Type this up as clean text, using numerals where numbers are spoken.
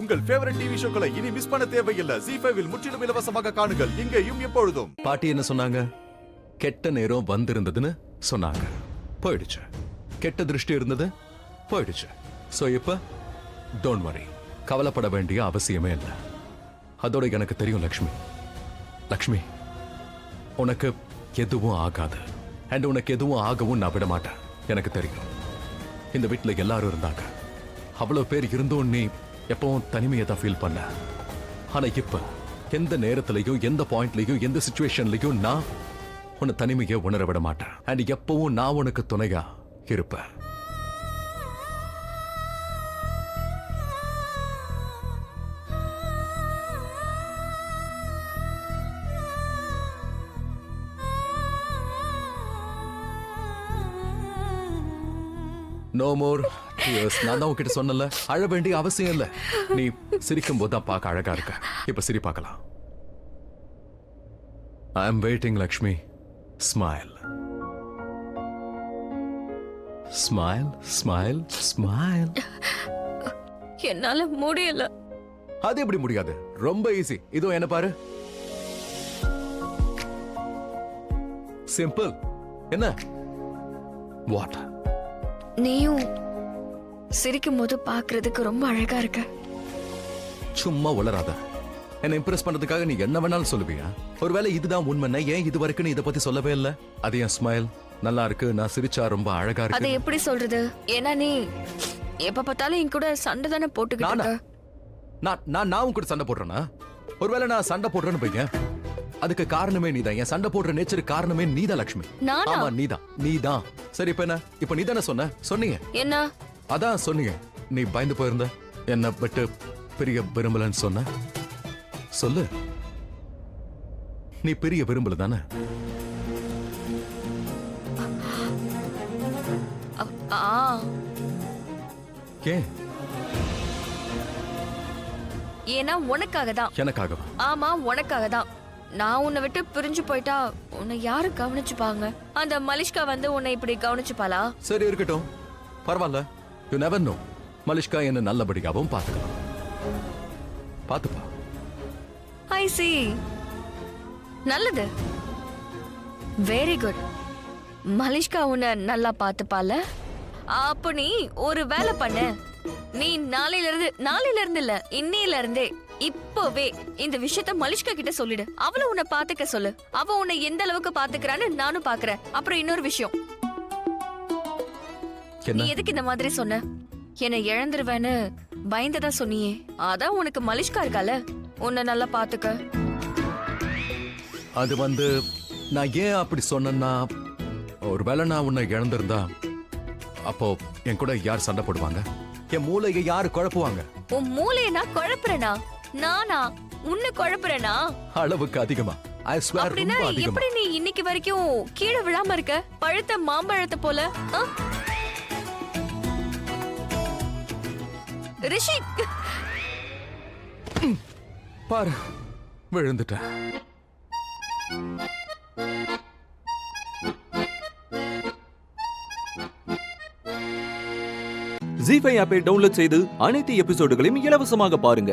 உங்கள் favourite TV ஷோக்களை இனி miss பண்ண தேவையில்லை. ZEE5 இல் முற்றிலும் இலவசமாக காணுங்கள். இங்கேயும் எப்பொழுதும். பாட்டி என்ன சொன்னாங்க? கெட்ட நேரம் வந்திருந்ததுன்னு சொன்னாங்க. போயிடுச்சு. கெட்ட திருஷ்டி இருந்தது, போயிடுச்சு. சோ இப்ப டோன்ட் வரி, கவலைப்பட வேண்டிய அவசியமே இல்லை. அதோட எனக்கு தெரியும் லக்ஷ்மி, லக்ஷ்மி உனக்கு எதுவும் ஆகாது. அண்ட் உனக்கு எதுவும் ஆகவும் நான் விட மாட்டேன். எனக்கு தெரியும். இந்த வீட்டுல எல்லாரும் இருந்தாங்க. அவ்வளவு பேர் இருந்தும் நீ எப்பவும் தனிமையை தான் ஃபீல் பண்ண. ஆனா இப்ப எந்த நேரத்திலையும் எந்த பாயிண்ட்லயும் எந்த சிச்சுவேஷன்லயும் நான் உன்னை தனிமையை உணர விட மாட்டேன். அண்ட் எப்பவும் நான் உனக்கு துணையா இருப்பேன். No more tears. நான் தான் உன்கிட்ட சொன்னல, அழ வேண்டிய அவசியம் இல்ல. நீ சிரிக்கும் போது தான் பார்க்க அழகா இருக்க. இப்ப சிரி பார்க்கலாம். I am waiting Lakshmi. Smile smile smile smile. என்னால முடியல. அது எப்படி முடியாது? ரொம்ப ஈஸி. இதோ என்ன பாரு. சிம்பிள். என்ன? வாட்? நீயும் சிரிக்கும் போது பாக்குறதுக்கு ரொம்ப அழகா இருக்க. சும்மா உளராத. என்ன இம்ப்ரெஸ் பண்றதுக்காக நீ என்ன வேணாலும் சொல்லுவியா? ஒருவேளை இதுதான் உண்மை, ஏன் இது வரைக்கும் நீ இதை பத்தி சொல்லவே இல்ல? அது என் ஸ்மைல் நல்லா இருக்கு, நான் சிரிச்சா ரொம்ப அழகா இருக்கு. அதை எப்படி சொல்றது? ஏன்னா நீ எப்ப பார்த்தாலும் என் கூட சண்டை தானே போட்டுக்கிட்டு இருக்க. நான் உன் கூட சண்டை போடுறேனா? ஒருவேளை நான் சண்டை போடுறேன்னு போய்ங்க, அதுக்கு காரணமே நீதான். என் சண்டை போடுற நேச்சர் காரணமே நீதான் லக்ஷ்மி. ஆமா நீதான். சரி இப்ப என்ன? இப்ப நீ தானே சொன்னீங்க என்ன? அதான் சொன்னீங்க. நீ பயந்து போயிருந்த, என்ன விட்டு பிரிய விரும்பலன்னு சொன்ன. சொல்லு, நீ பிரிய விரும்பல தானே? ஏன்? ஏன்னா உனக்காக தான். எனக்காகவா? ஆமா, உனக்காக தான். நான் உன்னை விட்டு பிரிஞ்சு போயிட்டா உன்னை யாரு கவனிச்சுப்பாங்க? அந்த மலிஷ்கா வந்து உன்னை இப்படி கவனிச்சுப்பாளா? சரி இருக்கட்டும், பரவாயில்ல. You never know. மலிஷ்கா என்ன நல்லபடியாகவும் பாத்துக்கலாம். பாத்துப்பா. I see. நல்லது. Very good. மலிஷ்கா உன்னை நல்லா பாத்துப்பால. அப்ப நீ ஒரு வேலை பண்ண. நீ நாளையில இருந்து இல்ல, இன்னையில இருந்தே இப்பவே இந்த விஷயத்த மலிஷ்கா கிட்ட சொல்லிடு. அவள உன்னை பாத்துக்க சொல்லு. அவ உன்னை எந்த அளவுக்கு பாத்துக்கிறான்னு நானும் பாக்குறேன். அப்புறம் இன்னொரு விஷயம், நீ எதுக்கு இந்த மாதிரி சொன்ன? என்னை இழந்துருவேன்னு பயந்ததா சொன்னியே. அதான் உனக்கு மலிஷ்கா இருக்கால, உன்னை நல்லா பாத்துக்க. அது வந்து நான் ஏன் அப்படி சொன்னா, ஒருவேளை நான் உன்னை இழந்திருந்தா அப்போ என் கூட யார் சண்டை போடுவாங்க? என் மூளையை யாரு குழப்புவாங்க? உன் மூளையை நான் குழப்புறேனா? நானா உன்னை குழப்புறேனா? அளவுக்கு அதிகமா. ஐ ஸ்வேர் ரொம்ப அதிகமா. எப்படி நீ இன்னைக்கு வரைக்கும் கீழே விழாம இருக்க? பழுத்த மாம்பழத்தை போல. ரிஷி பாரு, விழுந்துட்டேன். ZEE5 ஆப்பை டவுன்லோட் செய்து அனைத்து எபிசோடுகளையும் இலவசமாக பாருங்க.